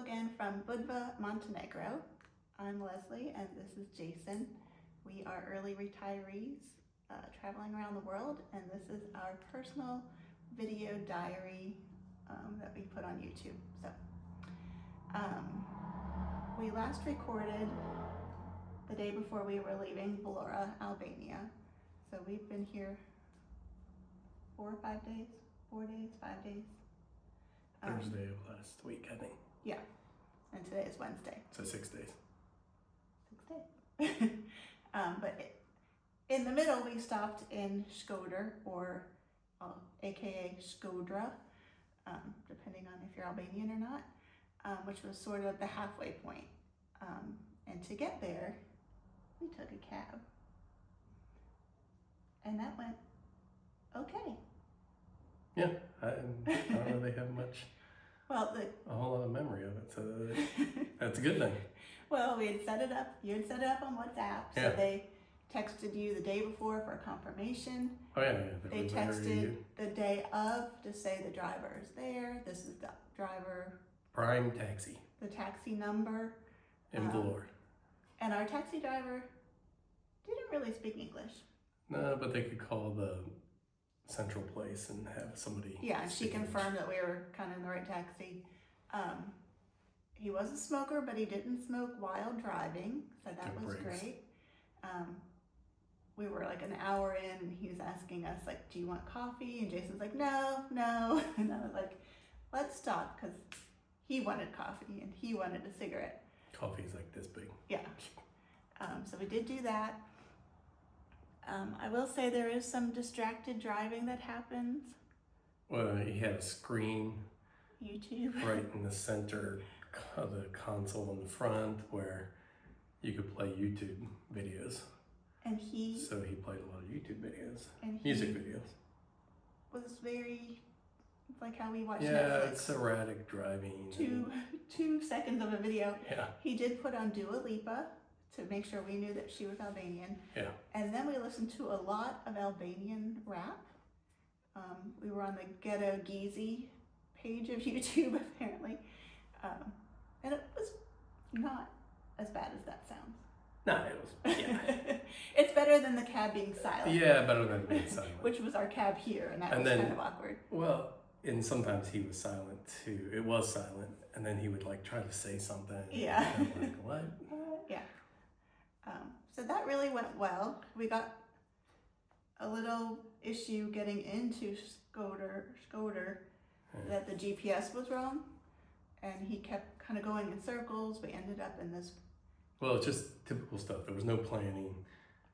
again from Budva, Montenegro. I'm Leslie and this is Jason. We are early retirees traveling around the world, and this is our personal video diary that we put on YouTube. So we last recorded the day before we were leaving Vlora, Albania. So we've been here 4 or 5 days, 4 days, 5 days. Thursday of last week, I think. Yeah, and today is Wednesday. So 6 days. 6 days. In the middle, we stopped in Shkodër, or aka Shkodra, depending on if you're Albanian or not, which was sort of the halfway point. And to get there, we took a cab. And that went okay. Yeah, I don't really have much, Well, a whole lot of memory of it, so that's a good thing. Well, we had set it up, you had set it up on WhatsApp, so Yeah. they texted you the day before for confirmation. Oh yeah, They texted the day of to say the driver is there, this is the driver, Prime Taxi the taxi number. in Vlora. And our taxi driver didn't really speak English. No, but they could call the central place and have somebody. Yeah, and she speak English. confirmed that we were kind of in the right taxi. He was a smoker, but he didn't smoke while driving, so that Took was breaks. great. We were like an hour in, and he was asking us, like, do you want coffee? And Jason's like, no. And I was like, let's stop, because he wanted coffee and he wanted a cigarette. Coffee's like this big. Yeah. So we did do that. I will say there is some distracted driving that happens. Well, he had a screen YouTube. right in the center of the console in the front where you could play YouTube videos. And he So he played a lot of YouTube videos, and he music videos. was very like how we watch Yeah, Netflix. it's erratic driving. Two seconds of a video. Yeah, He did put on Dua Lipa to make sure we knew that she was Albanian. yeah. And then we listened to a lot of Albanian rap. We were on the Ghetto Geezy page of YouTube, apparently. And it was not as bad as that sounds. No, it was, yeah. It's better than the cab being silent. Yeah, better than being silent. Which was our cab here, and that And was then- kind of awkward. Well, and sometimes he was silent too. It was silent, and then he would like try to say something. Yeah. And I'm like, what? Yeah. So that really went well. We got a little issue getting into Shkodër that the GPS was wrong, and he kept kind of going in circles. We ended up in this. Well, it's just typical stuff. There was no planning.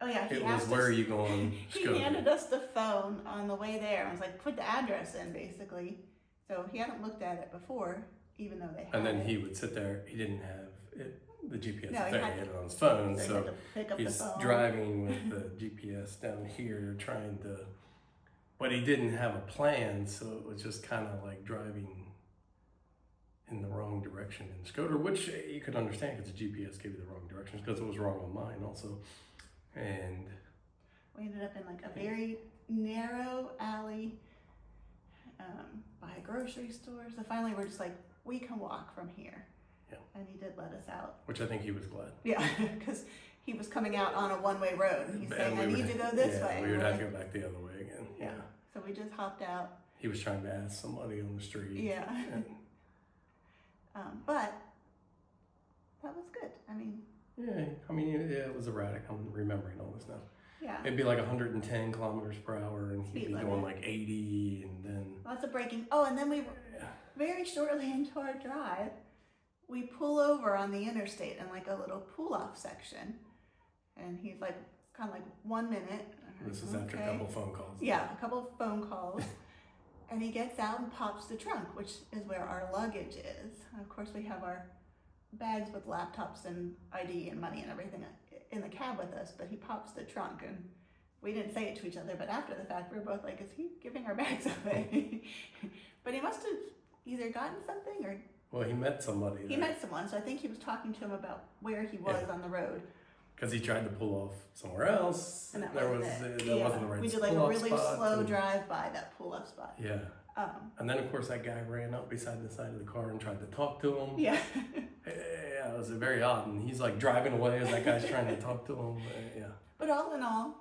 Oh yeah, It was, where are you going? He handed us the phone on the way there and was like, put the address in, basically. So he hadn't looked at it before, even though they had And then it. he would sit there. He didn't have it, the GPS No, he there. had He had it on his phone. So he So had to pick up the he's phone. driving with the GPS down here, trying to. But he didn't have a plan, so it was just kind of like driving in the wrong direction in Shkodër, which you could understand because the GPS gave you the wrong directions, because it was wrong on mine also. And We ended up in like a very narrow alley by a grocery store. So finally we're just like, we can walk from here. Yeah. And he did let us out. which I think he was glad. Yeah, because he was coming out on a one-way road. He's And saying, I we need would- to go this yeah, way. We would We're have to like, go back the other way again. Yeah. So we just hopped out. He was trying to ask somebody on the street. Yeah. And, But that was good. I mean, it was erratic. I'm remembering all this now. yeah. It'd be like 110 kilometers per hour, and he'd Speed be limit. going like 80, and then Lots of braking. Oh, and then we were yeah. very shortly into our drive, we pull over on the interstate in like a little pull-off section. And he's like, kind of like 1 minute. This is after a Okay. couple phone calls. Yeah, a couple of phone calls. And he gets out and pops the trunk, which is where our luggage is. And of course, we have our bags with laptops and ID and money and everything in the cab with us, but he pops the trunk, and we didn't say it to each other, but after the fact, we were both like, is he giving our bags away? But he must have either gotten something or Well, he met somebody. he met someone, so I think he was talking to him about where he was Yeah. on the road. Because he tried to pull off somewhere else. And that there wasn't it. That wasn't the right We did like a pull-off really spot, slow and- drive by that pull-up spot. Yeah, And then, of course, that guy ran up beside the side of the car and tried to talk to him. Yeah. Yeah, it was very odd. And he's like driving away as that guy's trying to talk to him. Yeah. But all in all,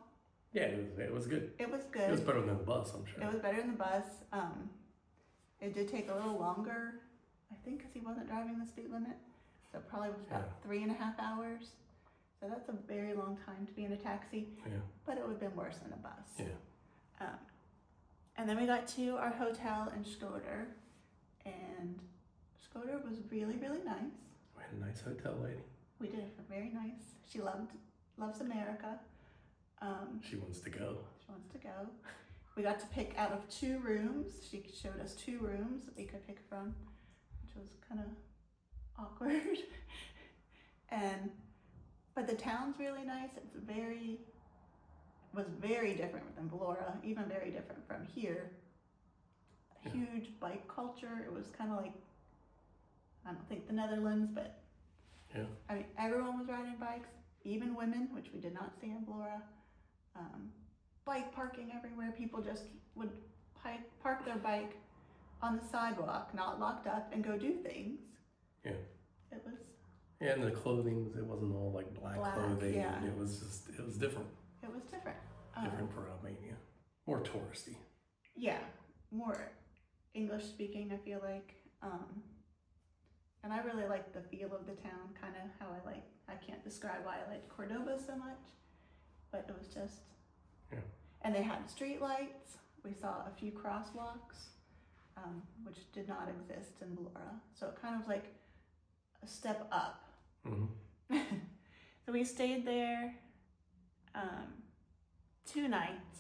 Yeah, it was good. it was good. It was better than the bus, I'm sure. It was better than the bus. It did take a little longer, I think, because he wasn't driving the speed limit. So it probably was about 3.5 hours. So that's a very long time to be in a taxi. Yeah. But it would have been worse than a bus. Yeah. And then we got to our hotel in Skoder, and Skoder was really, really nice. We had a nice hotel lady. We did. Very nice. She loves America. She wants to go. She wants to go. We got to pick out of 2 rooms. She showed us 2 rooms that we could pick from, which was kind of awkward. But the town's really nice. Was very different than Vlora, even very different from here. A huge bike culture. It was kind of like, I don't think the Netherlands, but I mean, everyone was riding bikes, even women, which we did not see in Vlora. Bike parking everywhere. People just would park their bike on the sidewalk, not locked up, and go do things. Yeah. It was. Yeah, and the clothing, it wasn't all like black clothing. Yeah. It was different. It was different. Different for Albania. More touristy. Yeah, more English speaking, I feel like. And I really liked the feel of the town, kind of how I can't describe why I liked Cordoba so much, but it was just, and they had street lights. We saw a few crosswalks, which did not exist in Vlora. So it kind of like a step up. Mm-hmm. So we stayed there 2 nights.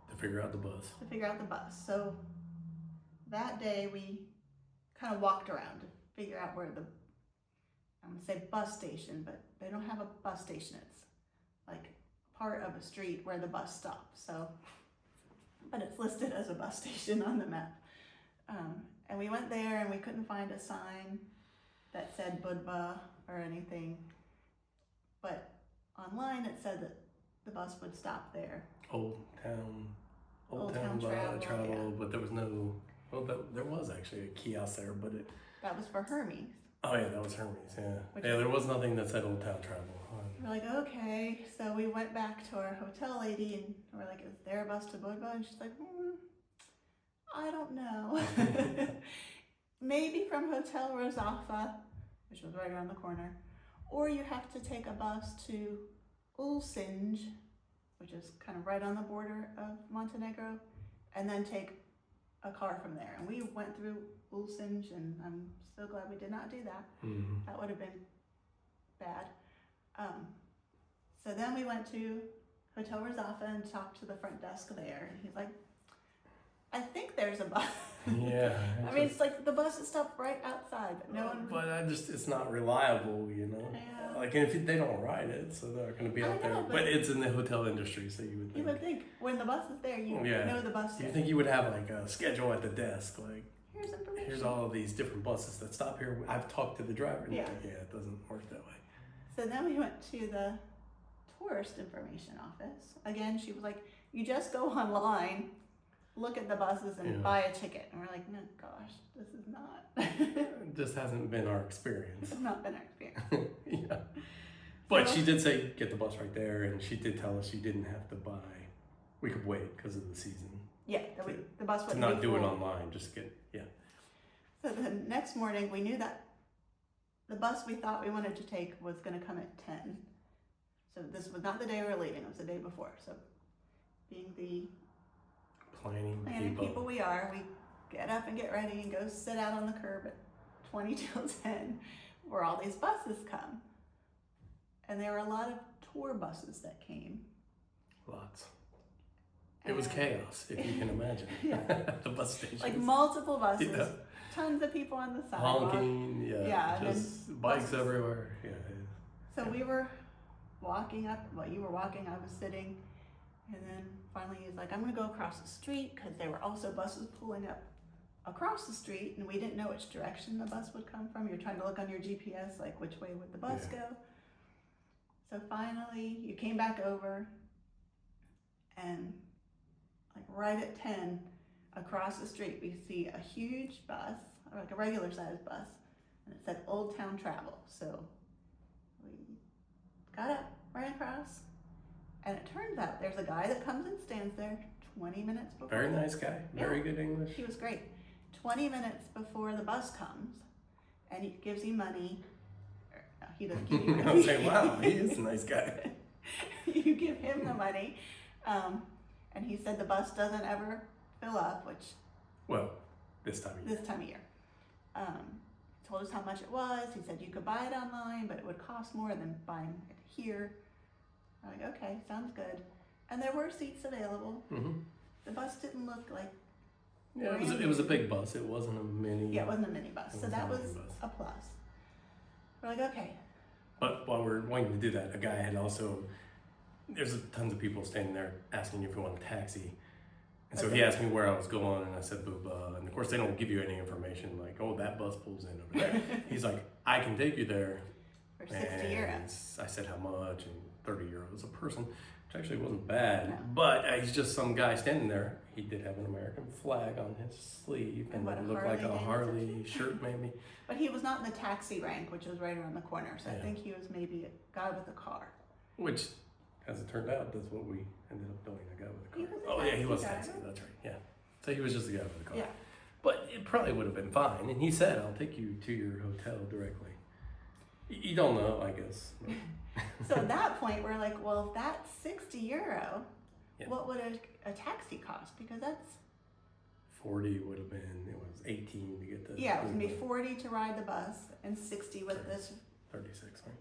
To figure out the bus. So that day we kind of walked around to figure out where I'm going to say bus station, but they don't have a bus station. It's like part of a street where the bus stops. So, but it's listed as a bus station on the map. And we went there and we couldn't find a sign that said Budva or anything. But online it said that the bus would stop there. Old Town Travel, but there was no, there was actually a kiosk there, but that was for Hermes. Oh yeah, that was Hermes, there was nothing that said Old Town Travel. We're like, okay, so we went back to our hotel lady and we're like, is there a bus to Budva? And she's like, I don't know. Maybe from Hotel Rosafa, which was right around the corner, or you have to take a bus to Ulcinj, which is kind of right on the border of Montenegro, and then take a car from there. And we went through Ulcinj, and I'm so glad we did not do that. Mm-hmm. That would have been bad. So then we went to Hotel Rosafa and talked to the front desk there, and he's like, I think there's a bus. Yeah. I mean, it's like the bus is stopped right outside, but no one. But it's not reliable, Yeah. Like, if they don't ride it, so they're going to be out there. But it's in the hotel industry, so you would think. You would think when the bus is there, you know the bus. You think you would have like a schedule at the desk, like here's information. Here's all of these different buses that stop here. I've talked to the driver. And yeah. It doesn't work that way. So then we went to the tourist information office. Again, she was like, you just go online, look at the buses and buy a ticket. And we're like, no, gosh, this is not. It just hasn't been our experience. It's not been our experience. Yeah. But she did say, get the bus right there. And she did tell us you didn't have to buy. We could wait because of the season. Yeah, the bus wouldn't to not be do full. it online, just get, So the next morning, we knew that the bus we thought we wanted to take was going to come at 10. So this was not the day we were leaving, it was the day before. So being the planning people we are, we get up and get ready and go sit out on the curb at 20 till 10 where all these buses come. And there were a lot of tour buses that came. Lots. It was chaos, if you can imagine. The bus station. Like multiple buses, tons of people on the sidewalk. Honking, just bikes everywhere. So we were walking up, you were walking, I was sitting, and then finally he was like, I'm gonna go across the street, because there were also buses pulling up across the street, and we didn't know which direction the bus would come from. You're trying to look on your GPS, like which way would the bus go. So finally, you came back over, and like right at 10, across the street, we see a huge bus, or like a regular sized bus, and it said Old Town Travel. So we got up, ran across, and it turns out there's a guy that comes and stands there 20 minutes before. Very nice guy. Very good English. He was great. 20 minutes before the bus comes, and he gives you money. No, he doesn't give you money. I was saying, wow, he is a nice guy. You give him the money, and he said the bus doesn't ever fill up, which Well, this time of year. this time of year. Told us how much it was. He said you could buy it online, but it would cost more than buying it here. I'm like, okay, sounds good. And there were seats available. Mm-hmm. The bus didn't look like, Yeah, it was a big bus. It wasn't a mini. yeah, it wasn't a minibus, so wasn't that a was minibus. a plus. We're like, okay, But while we're waiting to do that, a guy had also, there's tons of people standing there asking you if you want a taxi. And so he asked me where I was going, and I said Budva. And of course, they don't give you any information like, oh, that bus pulls in over there. He's like, I can take you there. for 60 And euros. I said how much, and 30 euros a person, which actually wasn't bad. No. But he's just some guy standing there. He did have an American flag on his sleeve, and what, it a looked like a Harley Harley Davidson? shirt, maybe. But he was not in the taxi rank, which was right around the corner. So I Yeah. think he was maybe a guy with a car. Which, as it turned out, that's what we ended up doing. A guy with a He car. was a Oh yeah, he taxi was driver. taxi. That's right. Yeah. So he was just a guy with a car. Yeah. But it probably would have been fine. And he said, "I'll take you to your hotel directly." You don't know, I guess. But So at that point, we're like, well, if that's 60 euro, Yeah. what would a taxi cost? Because that's, 40 would have been. It was 18 to get the. yeah, it was gonna be 40 to ride the bus and 60 with this 36, right?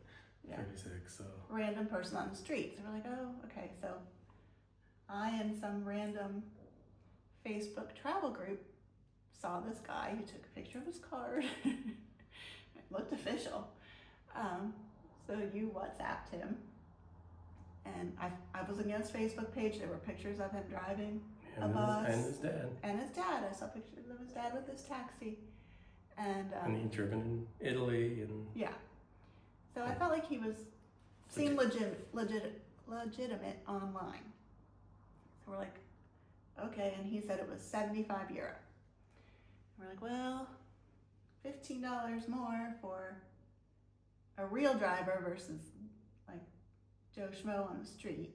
yeah, 36. So random person on the street. So we're like, oh, okay. So I and some random Facebook travel group saw this guy who took a picture of his card. It looked official. So you WhatsApped him. And I was looking at his Facebook page. There were pictures of him driving a bus. and his dad. And his dad. I saw pictures of his dad with his taxi. And And he'd driven in Italy and. yeah. So I felt like he seemed legitimate online. So we're like, okay, and he said it was 75 euro. We're like, well, $15 more for a real driver versus like Joe Schmo on the street.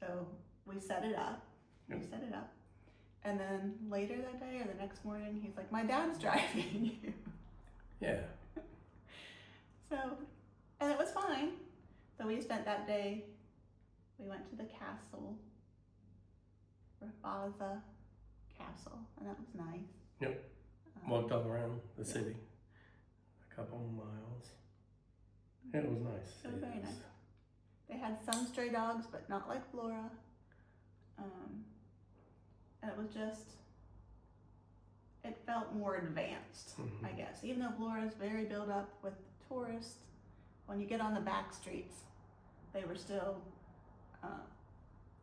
So we set it up. Yep. We set it up. And then later that day or the next morning, he's like, my dad's driving you. Yeah. So, and it was fine. So we spent that day, we went to the castle, Rafaza Castle, and that was nice. Yep. Walked all around the city, a couple of miles. Yeah, it was nice. It was very nice. They had some stray dogs, but not like Flora. And it was just, it felt more advanced, Mhm. I guess. Even though Flora's very built up with tourists, when you get on the back streets, they were still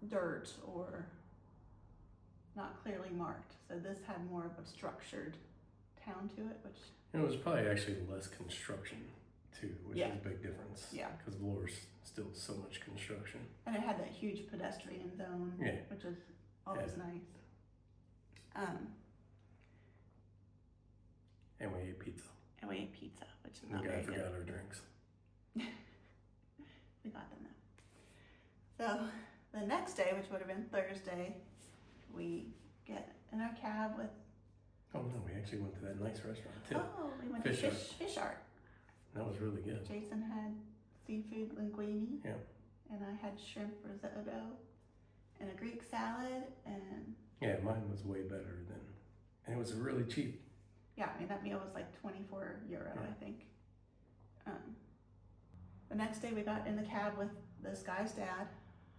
dirt or not clearly marked. So this had more of a structured town to it, which And it was probably actually less construction too, which Yeah. is a big difference. Yeah. Because Vlore's still so much construction. and it had that huge pedestrian zone, Yeah. which was always Yeah. nice. And we ate pizza. And we ate pizza, which is And not the guy very good. forgot our drinks. We got them though. So the next day, which would have been Thursday, we get in our cab with, Oh no, we actually went to that nice restaurant too. we went Fish to Art. Fish Art. That was really good. Jason had seafood linguine. Yeah. And I had shrimp risotto and a Greek salad and Yeah, mine was way better than, and it was really cheap. yeah, I mean that meal was like 24 euro, Yeah. I think. The next day we got in the cab with this guy's dad,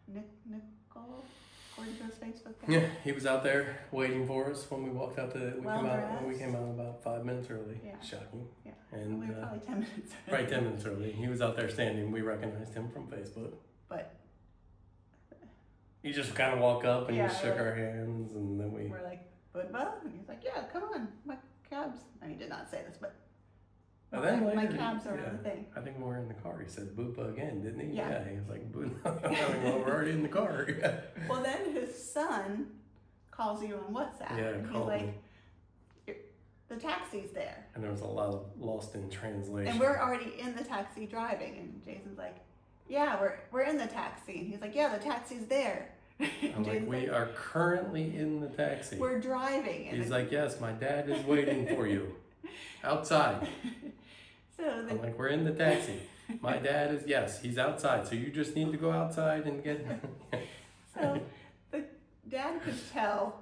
Nicole, according to his Facebook page. Yeah, he was out there waiting for us when we walked out. Well We came out about 5 minutes early. Yeah. Shocking. Yeah. And we were probably 10 minutes early. right 10 minutes early. He was out there standing. We recognized him from Facebook. But He just kind of walked up and Yeah, just shook our hands, and then we. we're like, Budva? And he's like, yeah, come on, my cabs. And he did not say this, but And then my later, cabs are yeah, on the thing. I think when we were in the car, he said "Budva" again, didn't he? Yeah. He was like "Budva." I'm like, well, we're already in the car. Well, then his son calls you on WhatsApp. Yeah, and he's called like, me. the taxi's there. And there was a lot of lost in translation. And we're already in the taxi driving. And Jason's like, yeah, we're in the taxi. And he's like, yeah, the taxi's there. I'm like, we are currently in the taxi. We're driving. He's like, yes, my dad is waiting for you outside. So I'm like, we're in the taxi. My dad is, yes, he's outside. So you just need to go outside and get. So the dad could tell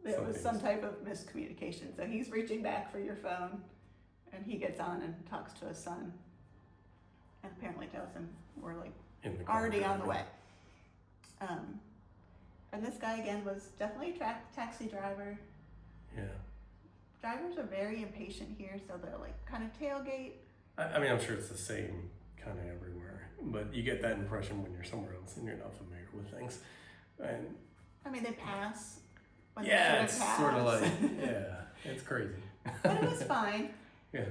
there was some Something's- type of miscommunication. So he's reaching back for your phone, and he gets on and talks to his son, and apparently tells him we're like In the car already on the driving. way. And this guy again was definitely a taxi driver. Yeah. Drivers are very impatient here, so they'll like kind of tailgate. I mean, I'm sure it's the same kind of everywhere, but you get that impression when you're somewhere else and you're not familiar with things. And I mean, they pass when yeah, they it's should have sort of passed. like, yeah, it's crazy. But it was fine. Yeah.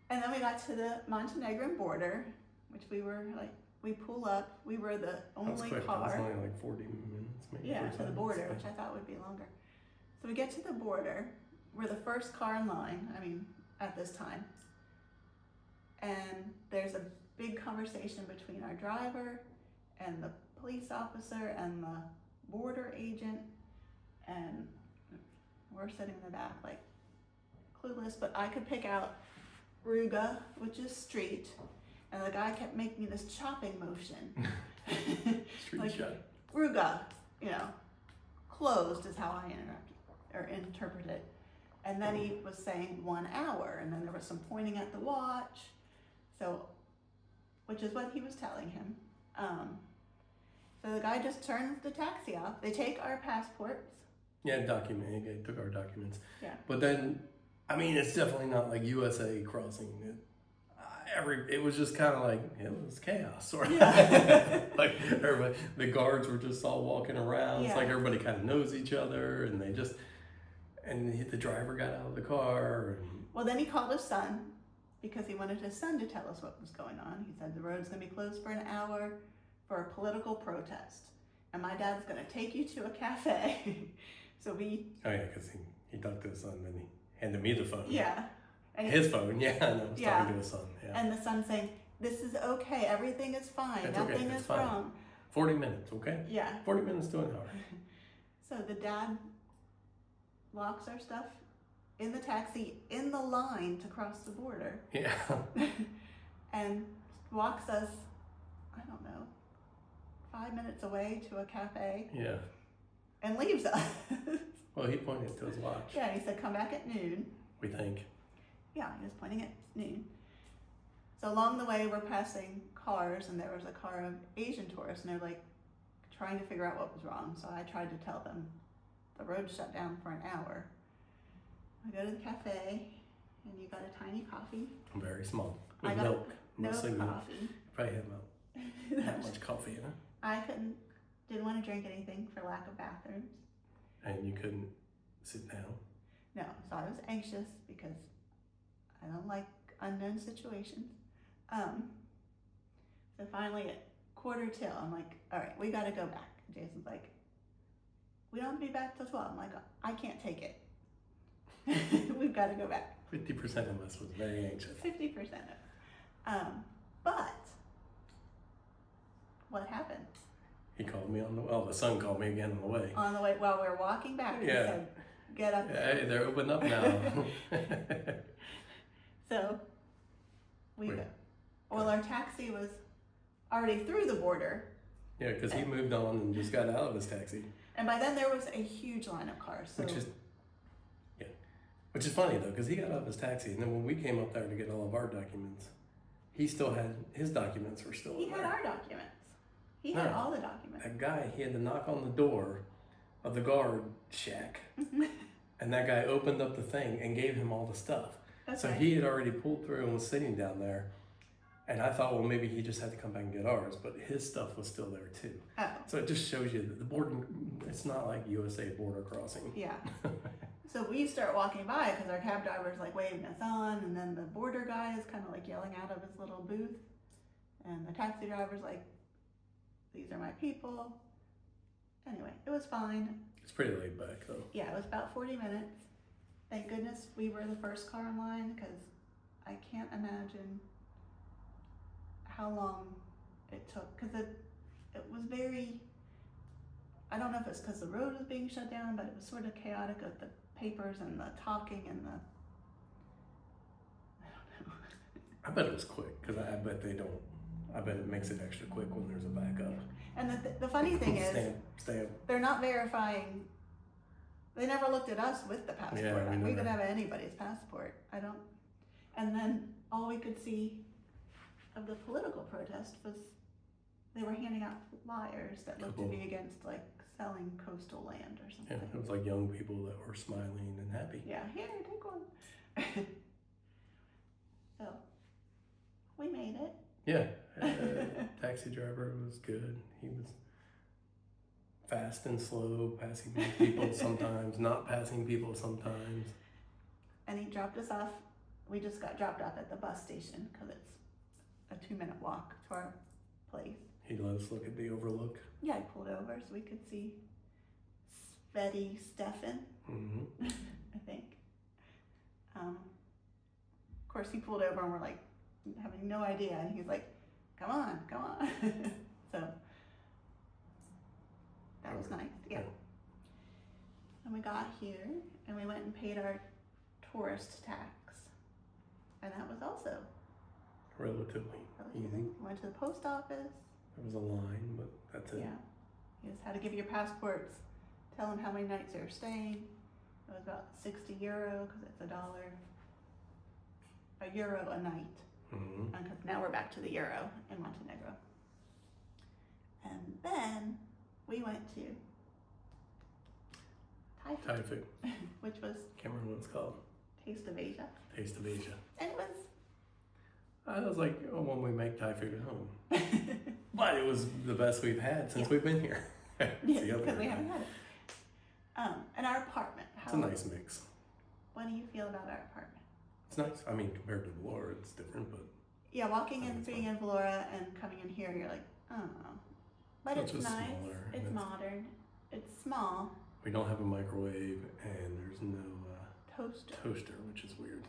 And then we got to the Montenegrin border, which we were like, we pull up. We were the That was only quick. That was car. only like 40 minutes, maybe. Yeah, 45 to the border, minutes. which I thought would be longer. So we get to the border. We're the first car in line, I mean, at this time. And there's a big conversation between our driver and the police officer and the border agent. And we're sitting in the back like clueless, but I could pick out Ruga, which is street. And the guy kept making this chopping motion. Street like, shot. Ruga, you know, closed is how I interpret it. And then he was saying 1 hour, and then there was some pointing at the watch. So, which is what he was telling him. So the guy just turns the taxi off. They take our passports. Yeah, document. They took our documents. Yeah. But then, I mean, it's definitely not like USA crossing. It was just kind of like, it was chaos. Sort of. Yeah. Like everybody, the guards were just all walking around. It's Yeah. like everybody kind of knows each other, and they just, the driver got out of the car. And, Well, then he called his son because he wanted his son to tell us what was going on. He said the road's going to be closed for an hour for a political protest. And my dad's going to take you to a cafe. So we... oh yeah, because he talked to his son, and he handed me the phone. Yeah. And His phone, yeah, and I was Yeah. talking to his son. Yeah. And the son saying, this is okay, everything is fine, It's okay, nothing it's is fine. wrong. 40 minutes, okay? Yeah. 40 minutes to an hour. So the dad locks our stuff in the taxi in the line to cross the border Yeah. and walks us, I don't know, 5 minutes away to a cafe Yeah. and leaves us. Well, he pointed to his watch, Yeah, he said, come back at noon. we think. Yeah, he was pointing at noon. So along the way, we're passing cars, and there was a car of Asian tourists, and they're like trying to figure out what was wrong. So I tried to tell them the road shut down for an hour. I go to the cafe, and you got a tiny coffee. Very small. I With got milk. no Mostly milk. coffee. Probably had not that much coffee in it. I didn't want to drink anything for lack of bathrooms. And you couldn't sit down. No, so I was anxious because I don't like unknown situations. So finally at 1:45, I'm like, all right, we got to go back. Jason's like, we don't have to be back till 12. I'm like, I can't take it. We've got to go back. 50% of us was very anxious. 50% of it. But what happened? He called me the son called me again on the way. On the way, while we were walking back, he Yeah. said, get up there. Hey, they're open up now. So we Wait. go. Well, our taxi was already through the border, Yeah, because he moved on and just got out of his taxi. and by then there was a huge line of cars. So Which is funny though, because he got out of his taxi, and then when we came up there to get all of our documents, he still had his documents were still he in had there. our documents. He had No. all the documents. That guy, he had to knock on the door of the guard shack, and that guy opened up the thing and gave him all the stuff. That's So right. he had already pulled through and was sitting down there, and I thought, well, maybe he just had to come back and get ours, but his stuff was still there too. Oh, So it just shows you that the border, it's not like USA border crossing. yeah. So we start walking by because our cab driver's like waving us on, and then the border guy is kind of like yelling out of his little booth, and the taxi driver's like, "These are my people," Anyway, it was fine. It's pretty laid back though. Yeah, it was about 40 minutes. Thank goodness we were the first car in line, because I can't imagine how long it took. Because it was very, I don't know if it's because the road was being shut down, but it was sort of chaotic with the papers and the talking and the, I don't know. I bet it was quick, because I bet they don't. I bet it makes it extra quick when there's a backup. And the funny thing is, Stamp. they're not verifying. They never looked at us with the passport. Yeah, we could have anybody's passport. I don't. And then all we could see of the political protest was they were handing out flyers that looked to be against like selling coastal land or something. Yeah, it was like young people that were smiling and happy. Yeah, here, take one. So we made it. Yeah, taxi driver was good. He was fast and slow, passing people sometimes, not passing people sometimes. And he dropped us off. We just got dropped off at the bus station because it's a 2-minute walk to our place. He let us look at the overlook. Yeah, I pulled over so we could see Sveti Stefan, I think. Of course, he pulled over and we're like having no idea, and he's like, "Come on, come on." So that was nice. Yeah. And we got here and we went and paid our tourist tax, and that was also Relatively easy. Went to the post office. There was a line, but that's it. Yeah. You just had to give your passports, tell them how many nights you were staying. It was about €60 because it's $1 a night. Because now we're back to the euro in Montenegro. And then we went to Thai food, which was Can't remember what it's called. Taste of Asia. Taste of Asia. And it was I was like, oh, when we make Thai food at home. But it was the best we've had since we've been here. yeah, because we haven't had it. And our apartment. It's a nice mix. What do you feel about our apartment? It's nice. I mean, compared to Valora, it's different, but Yeah, walking in, being in Valora and coming in here, you're like, oh. But it's nice. Smaller, it's modern. It's small. We don't have a microwave, and there's no Toaster, which is weird.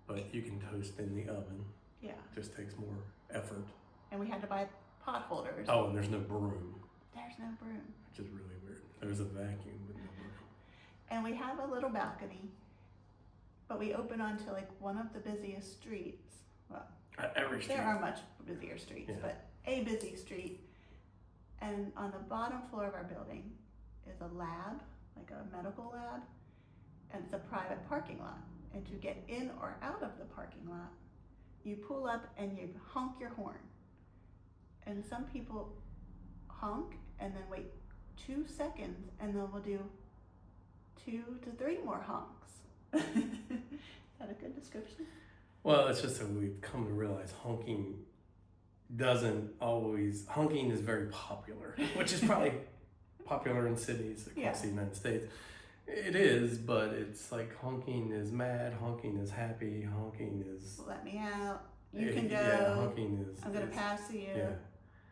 But you can toast in the oven. Yeah. Just takes more effort. And we had to buy pot holders. Oh, and there's no broom. There's no broom. Which is really weird. There's a vacuum, but no broom. And we have a little balcony, but we open onto like one of the busiest streets. Well, every street. There are much busier streets, but a busy street. And on the bottom floor of our building is a lab, like a medical lab, and it's a private parking lot. And to get in or out of the parking lot, you pull up and you honk your horn. And some people honk and then wait 2 seconds, and then we'll do 2 to 3 more honks. Is that a good description? Well, it's just that we've come to realize honking is very popular, which is probably popular in cities across the United States. It is, but it's like honking is mad, honking is happy, honking is... Let me out. You can go. Yeah, honking is... I'm going to pass you. Yeah.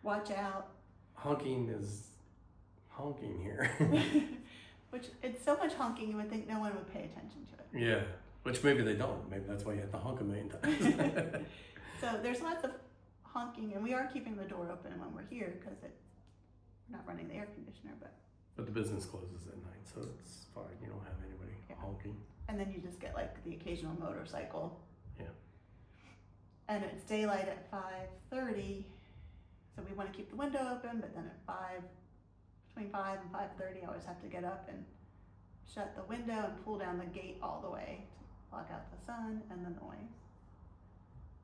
Watch out. Honking is honking here. Which, it's so much honking you would think no one would pay attention to it. Yeah, which maybe they don't. Maybe that's why you have to honk a million times. So there's lots of honking, and we are keeping the door open when we're here because we're not running the air conditioner, But the business closes at night, so it's fine. You don't have anybody honking. And then you just get like the occasional motorcycle. Yeah. And it's daylight at 5:30, so we want to keep the window open, but then at between 5 and 5:30, I always have to get up and shut the window and pull down the gate all the way to block out the sun and the noise.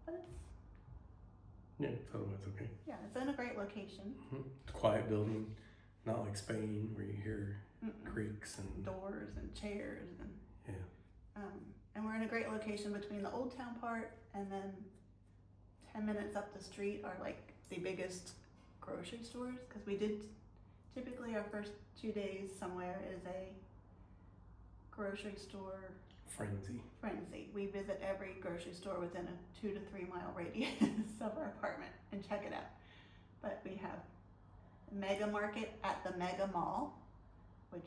But it's otherwise okay. Yeah, it's in a great location. It's a quiet building, not like Spain where you hear creaks and doors and chairs and and we're in a great location between the Old Town part and then 10 minutes up the street are like the biggest grocery stores, because we did typically our first 2 days somewhere is a grocery store frenzy. We visit every grocery store within a 2 to 3 mile radius of our apartment and check it out. But we have Mega Market at the Mega Mall, which,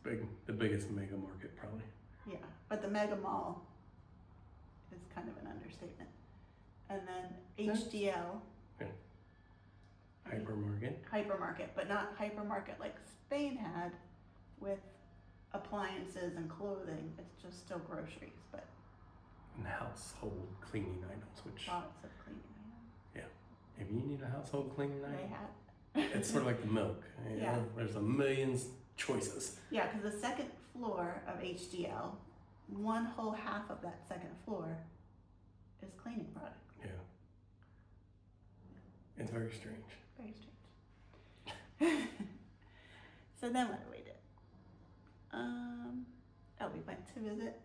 It's the biggest mega market probably. yeah, but the Mega Mall is kind of an understatement. And then HDL. Hypermarket, but not hypermarket like Spain had with appliances and clothing. It's just still groceries, but And household cleaning items, which lots of cleaning items. if you need a household cleaning They item, had. it's sort of like the milk. You Yeah. know? There's a million choices. Yeah, because the second floor of HDL, one whole half of that second floor is cleaning products. Yeah. It's very strange. Very strange. So then what did we do? We went to visit.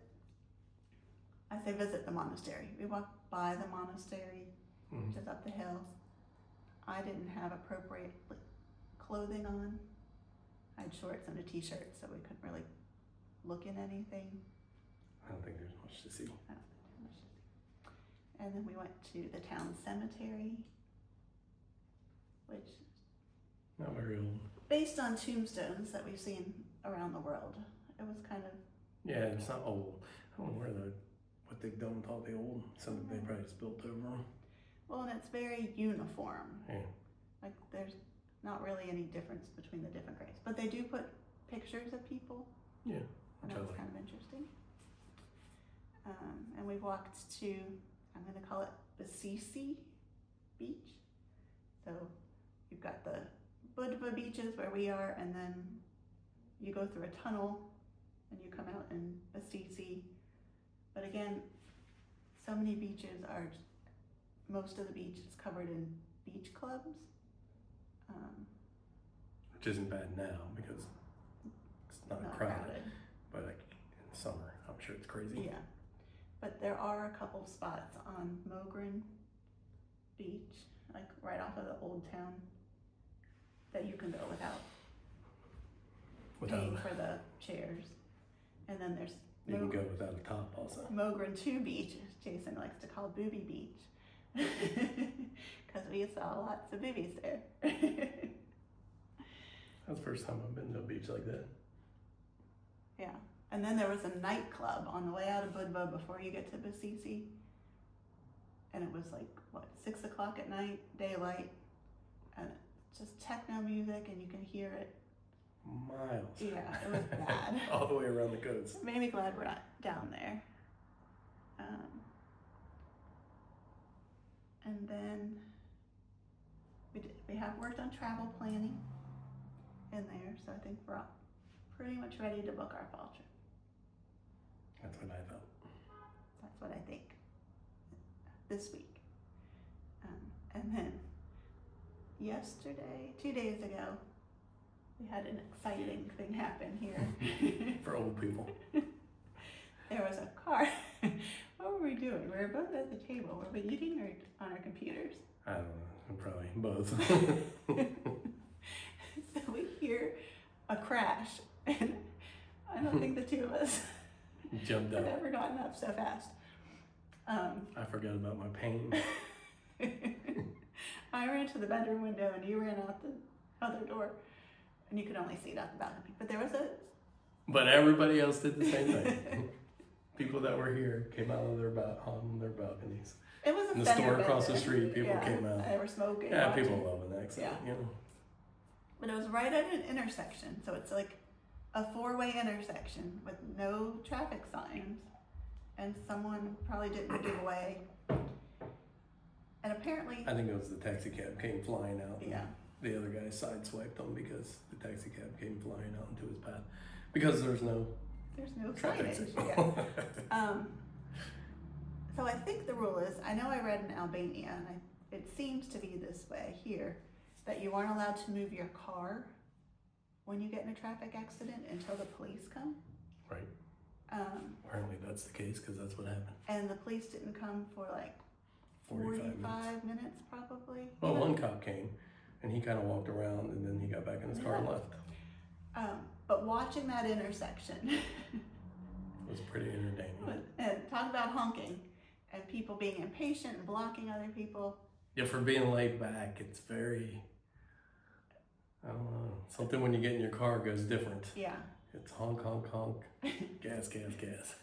I say visit the monastery. We walked by the monastery, Mhm. which is up the hill. I didn't have appropriate clothing on. I had shorts and a t-shirt, so we couldn't really look in anything. I don't think there's much to see. And then we went to the town cemetery, which, Not very old. based on tombstones that we've seen around the world, it was kind of, Yeah, it's not old. I don't know what they've done with all the old. Some they probably just built over them. well, and it's very uniform. Yeah. Like there's not really any difference between the different graves, but they do put pictures of people. Yeah, And which I that was like. kind of interesting. And we walked to, I'm going to call it Basisi Beach. So you've got the Budva beaches where we are, and then you go through a tunnel and you come out in Basisi. But again, so many beaches are, most of the beach is covered in beach clubs. Which isn't bad now because it's not crowded. But like in summer, I'm sure it's crazy. Yeah, but there are a couple spots on Mogren Beach, like right off of the old town, that you can go without paying for the chairs. And then there's You can go without a top also. Mogren 2 Beach, Jason likes to call Booby Beach, because we saw lots of boobies there. That's the first time I've been to a beach like that. Yeah, and then there was a nightclub on the way out of Budva before you get to Basisi, and it was like, what, 6 o'clock at night, daylight, and just techno music, and you can hear it. Miles. Yeah, it was bad. All the way around the coast. Made me glad we're not down there. And then we have worked on travel planning in there, so I think we're all pretty much ready to book our fall trip. That's what I thought. That's what I think. This week. And then yesterday, 2 days ago, we had an exciting thing happen here. For old people. There was a car. What were we doing? We were both at the table. Were we eating or on our computers? I don't know. Probably both. So we hear a crash, and I don't think the two of us Jumped have up. ever gotten up so fast. I forgot about my pain. I ran to the bedroom window, and you ran out the other door, and you could only see it out the balcony. But there was a... But everybody else did the same thing. People that were here came out of on their balconies. It was a In the fender store across the bender. street, people Yeah, came out. They were smoking. Yeah, watching. people love an accident, Yeah. you know. But it was right at an intersection, so it's like a 4-way intersection with no traffic signs, and someone probably didn't give away. And apparently, I think it was the taxi cab came flying out. And yeah, the other guy sideswiped them because the taxi cab came flying out into his path. Because there's no there's no traffic signage. signal. Yeah. So I think the rule is, I know I read in Albania, and it seems to be this way here, that you aren't allowed to move your car when you get in a traffic accident until the police come. Right. Apparently that's the case because that's what happened. And the police didn't come for like 45 minutes probably. Well, one cop came and he kind of walked around and then he got back in his car and left. But watching that intersection was pretty entertaining. and talk about honking and people being impatient and blocking other people. Yeah, for being laid back, it's very I don't know. Something when you get in your car goes different. Yeah. It's honk, honk, honk. Gas, gas, gas.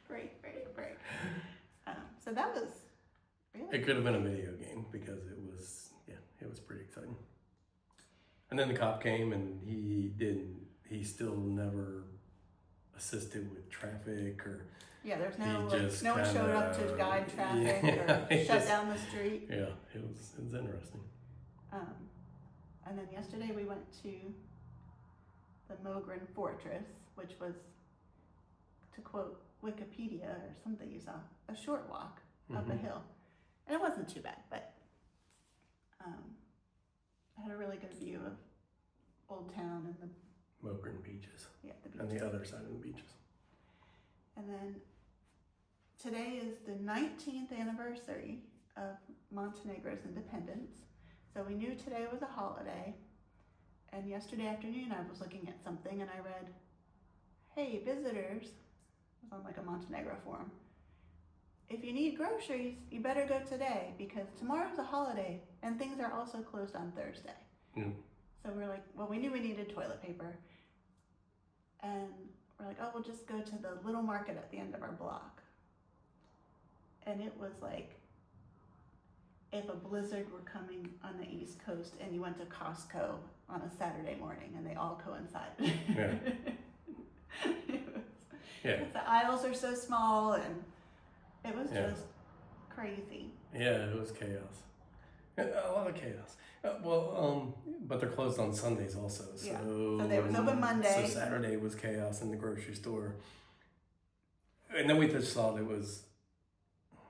Brake. So that was really. It could have been a video game because it was pretty exciting. And then the cop came and he still never assisted with traffic or. Yeah, there's He no one showed up to guide traffic or shut down the street. Yeah, it was interesting. And then yesterday we went to the Mogren Fortress, which was, to quote Wikipedia or something you saw, a short walk up a hill. And it wasn't too bad, but I had a really good view of Old Town and the Mogren beaches. Yeah, the beach. And the other side of the beaches. And then today is the 19th anniversary of Montenegro's independence. So we knew today was a holiday. And yesterday afternoon I was looking at something and I read, hey, visitors, it was on like a Montenegro forum. If you need groceries, you better go today because tomorrow's a holiday and things are also closed on Thursday. Mm. So we're like, well, we knew we needed toilet paper. And we're like, oh, we'll just go to the little market at the end of our block. And it was like if a blizzard were coming on the East Coast and you went to Costco on a Saturday morning and they all coincided. Yeah. The aisles are so small and it was just crazy. Yeah, it was chaos. A lot of chaos. But they're closed on Sundays also. So they was open Monday. So Saturday was chaos in the grocery store. And then we just thought it was,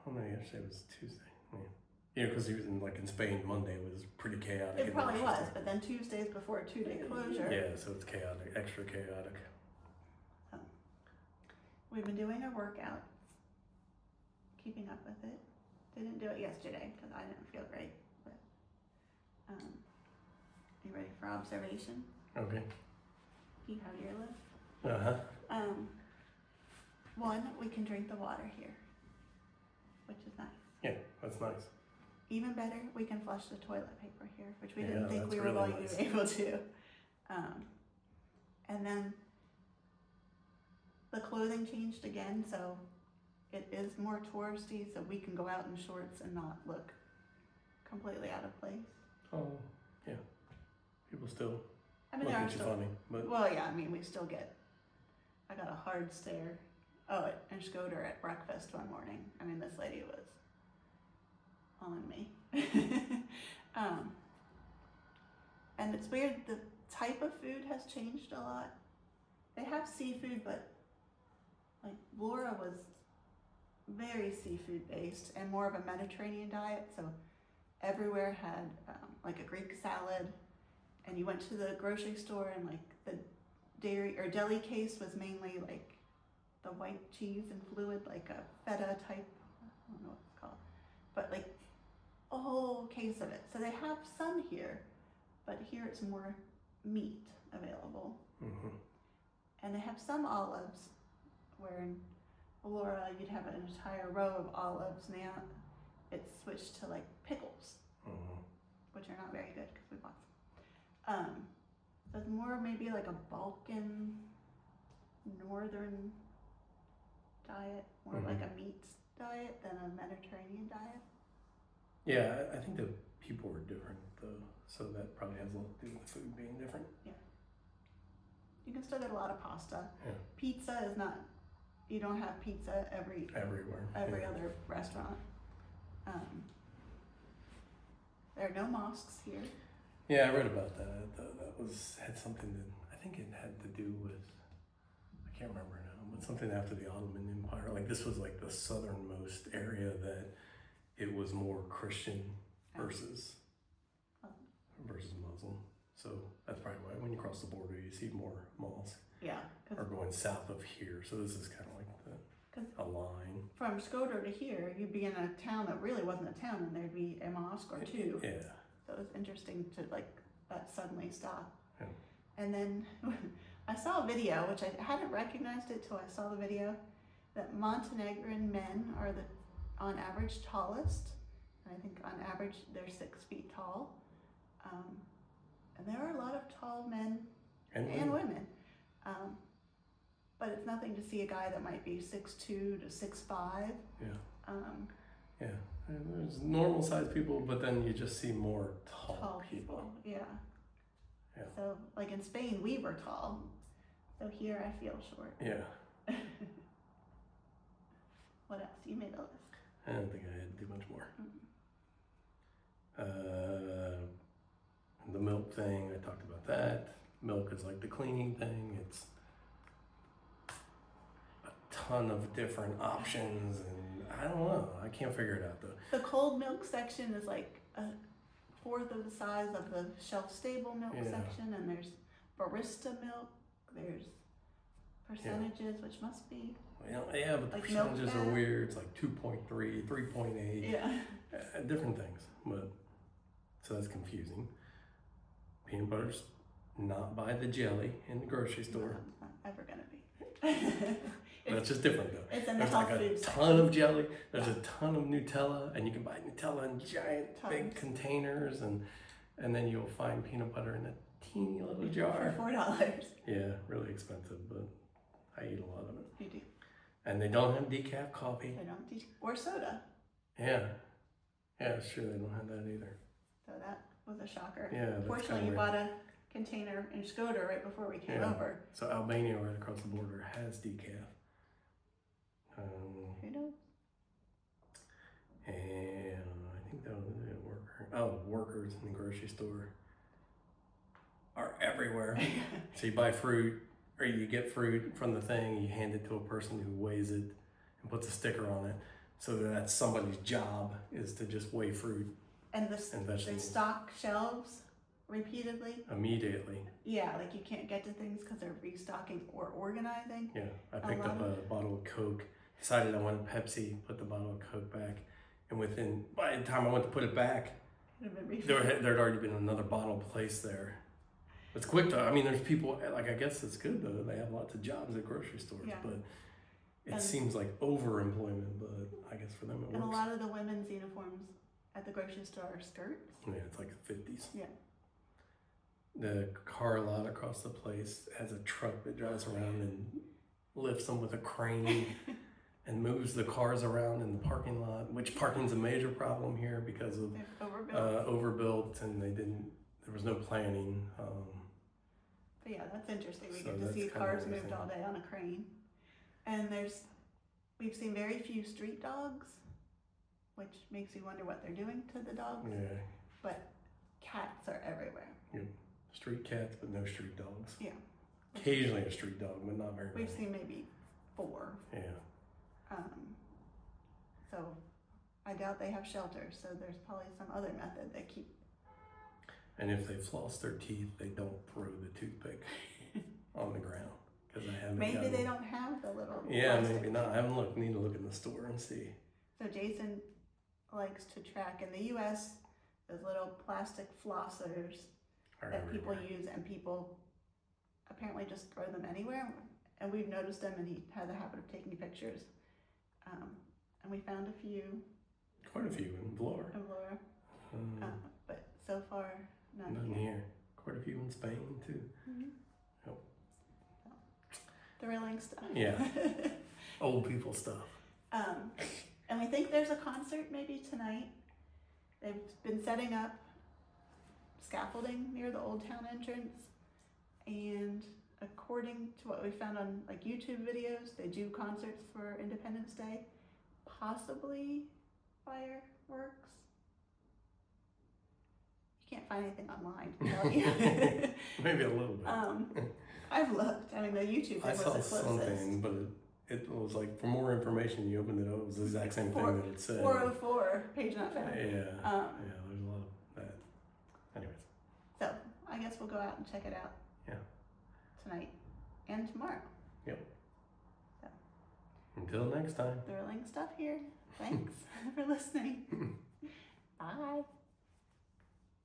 yesterday was Tuesday. Yeah, because he was in Spain, Monday was pretty chaotic. It probably was, but then Tuesday's before a 2-day closure. Yeah, so it's chaotic, extra chaotic. We've been doing our workout, keeping up with it. Didn't do it yesterday because I didn't feel great. But you ready for observation? Okay. You have your list. One, we can drink the water here, which is nice. Yeah, that's nice. Even better, we can flush the toilet paper here, which we didn't think we were really going nice. to be able to. And then the clothing changed again, so it is more touristy, so we can go out in shorts and not look completely out of place. Oh, yeah. People still I mean, look there are at you still, funny, but well, yeah, I mean, we still get, I got a hard stare. Oh, and Skoder at breakfast one morning. I mean, this lady was on me. And it's weird, the type of food has changed a lot. They have seafood, but like Laura was very seafood based and more of a Mediterranean diet, so everywhere had like a Greek salad, and you went to the grocery store and like the dairy or deli case was mainly like the white cheese and fluid, like a feta type, I don't know what it's called, but like a whole case of it. So they have some here, but here it's more meat available. And they have some olives, where in Laura you'd have an entire row of olives. Now it's switched to like pickles, which are not very good because we bought some. So it's more maybe like a Balkan, northern diet, more like a meat diet than a Mediterranean diet. yeah, I think the people were different though, so that probably has a lot to do with the food being different. You can still get a lot of pasta. Yeah. Pizza is not, you don't have pizza Everywhere. every other restaurant. There are no mosques here. Yeah, I read about that. That had something that I think it had to do with, I can't remember now, but something after the Ottoman Empire. Like this was like the southernmost area that it was more Christian versus Muslim. So that's probably why when you cross the border you see more mosques. Yeah. Or going south of here. So this is kind of like a line. From Skoder to here, you'd be in a town that really wasn't a town, and there'd be a mosque or two. Yeah. So it was interesting to like that suddenly stop. Yeah. And then I saw a video, which I hadn't recognized it till I saw the video, that Montenegrin men are on average tallest. And I think on average they're 6 feet tall. And there are a lot of tall men And and women. But it's nothing to see a guy that might be 6'2" to 6'5". Yeah. Yeah. And there's normal sized people, but then you just see more tall people. Yeah. Yeah. So, like in Spain, we were tall. So here I feel short. Yeah. What else? You made a list. I don't think I had to do much more. The milk thing, I talked about that. Milk is like the cleaning thing. It's a ton of different options, and I don't know. I can't figure it out though. The cold milk section is like a fourth of the size of the shelf-stable milk section, and there's barista milk. There's percentages, which must be But the like percentages are milk weird. It's like 2.3, 3.8, different things. But so that's confusing. Peanut butter's not by the jelly in the grocery store. No, it's not ever gonna be. That's just different though. It's in the There's health like a food ton section. of jelly. There's a ton of Nutella, and you can buy Nutella in giant big Tons. containers, and then you'll find peanut butter in a teeny little jar. For $4. Yeah, really expensive, but I eat a lot of it. You do. And they don't have decaf coffee. They don't teach, or soda. Yeah, it's true. They don't have that either. So that was a shocker. Yeah, that's Fortunately, kinda you weird. bought a container in Skoda right before we came Yeah. over. So Albania, right across the border, has decaf. Who knows? And I think that was it. Workers in the grocery store are everywhere. So you buy fruit, or you get fruit from the thing, you hand it to a person who weighs it and puts a sticker on it. So that's somebody's job, is to just weigh fruit And and they vegetables stock shelves repeatedly. immediately. Yeah, like you can't get to things because they're restocking or organizing. Yeah, I picked up a bottle of Coke, decided I wanted Pepsi, put the bottle of Coke back, and by the time I went to put it back, Could have been refilled. there'd already been another bottle placed there. It's quick though. I mean, there's people, like, I guess it's good though. They have lots of jobs at grocery stores, Yeah. but it And- seems like overemployment, but I guess for them it And a works. lot of the women's uniforms at the grocery store are skirts. Yeah, it's like the 50s. Yeah. The car lot across the place has a truck that drives around and lifts them with a crane and moves the cars around in the parking lot, which parking's a major problem here because of They're overbuilt. overbuilt, and there was no planning. But yeah, that's interesting. We So get to that's see kinda cars interesting. moved all day on a crane. And we've seen very few street dogs, which makes you wonder what they're doing to the dogs. Yeah, But cats are everywhere. street cats, but no street dogs. Yeah. Occasionally a street dog, but not very many. We've seen maybe 4. Yeah. So I doubt they have shelters, so there's probably some other method they keep. And if they floss their teeth, they don't throw the toothpick on the ground, because I haven't. Maybe gotten- they don't have the little Yeah, plastic. maybe not. I haven't looked. Need to look in the store and see. So Jason likes to track in the U.S. those little plastic flossers Are that people everywhere. use, and people apparently just throw them anywhere. And we've noticed them, and he has a habit of taking pictures. And we found a few Quite a few in Florida. in Florida, but so far none None here. here. Quite a few in Spain too. Mhm. Yep. So, thrilling stuff. Yeah. Old people stuff. And we think there's a concert maybe tonight. They've been setting up scaffolding near the Old Town entrance, and according to what we found on like YouTube videos, they do concerts for Independence Day, possibly fireworks. You can't find anything online to tell you. Maybe a little bit. I've looked. I mean, the YouTube I thing saw was the closest. something, but it was like, for more information, you opened it up, it was the exact same thing that it said. 404, page not Yeah, found. yeah, there's a lot of that. Anyways, So I guess we'll go out and check it out. Yeah. Tonight and tomorrow. until next time. Thrilling stuff here. Thanks for listening. Bye.